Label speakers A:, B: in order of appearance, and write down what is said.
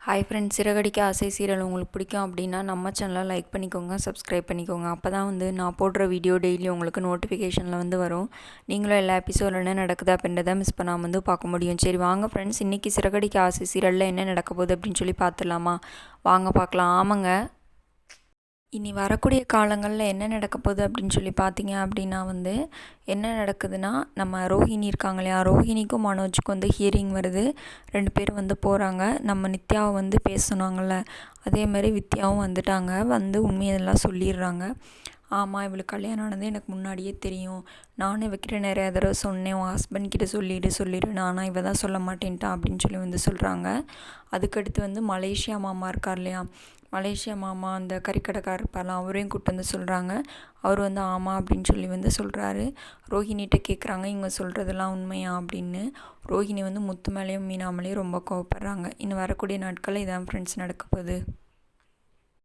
A: Hi friends, Siragadikka ஆசை serial உங்களுக்கு பிடிக்கும் அப்படின்னா நம்ம சேனலை லைக் பண்ணிக்கோங்க, சப்ஸ்கிரைப் பண்ணிக்கோங்க. அப்போ தான் நான் போடுற வீடியோ டெய்லி உங்களுக்கு நோட்டிஃபிகேஷனில் வரும். நீங்களும் எல்லா எபிசோடில் என்ன நடக்குது அப்படின்றத மிஸ் பண்ணாமல் பார்க்க முடியும். சரி வாங்க ஃப்ரெண்ட்ஸ், இன்றைக்கி சிறகடிக்க ஆசை சீரியலில் என்ன நடக்க போகுது அப்படின்னு சொல்லி பார்த்துடலாமா? வாங்க பார்க்கலாம். ஆமாங்க, இனி வரக்கூடிய காலங்களில் என்ன நடக்க போகுது அப்படின்னு சொல்லி பார்த்தீங்க அப்படின்னா என்ன நடக்குதுன்னா, நம்ம ரோஹிணி இருக்காங்க இல்லையா, ரோஹிணிக்கும் மனோஜுக்கும் ஹியரிங் வருது. 2 பேரும் போகிறாங்க. நம்ம நித்யாவை பேசணுங்கள்ல, அதே மாதிரி வித்யாவும் வந்துட்டாங்க. உண்மையெல்லாம் சொல்லிடுறாங்க. ஆமாம், இவளுக்கு கல்யாணம் ஆனது எனக்கு முன்னாடியே தெரியும். நானும் இவக்கிட்ட நிறையா தடவை சொன்னேன், உன் ஹஸ்பண்ட் கிட்ட சொல்லிடு ஆனால் இவ தான் சொல்ல மாட்டேன்ட்டான் அப்படின்னு சொல்லி சொல்கிறாங்க. அதுக்கடுத்து மலேசியா மாமா இருக்கார் இல்லையா, மலேசியா மாமா அந்த கறிக்கடைக்காரர் இருப்பார்லாம், அவரையும் கூப்பிட்டு சொல்கிறாங்க. அவர் ஆமாம் அப்படின்னு சொல்லி சொல்கிறாரு. ரோஹிணிகிட்ட கேட்குறாங்க, இவங்க சொல்கிறதெல்லாம் உண்மையா அப்படின்னு. ரோஹிணி முத்து மேலேயும் மீனா மேலேயும் ரொம்ப கோவப்படுறாங்க. இன்னும் வரக்கூடிய நாட்களில் இதான் ஃப்ரெண்ட்ஸ் நடக்க போகுது.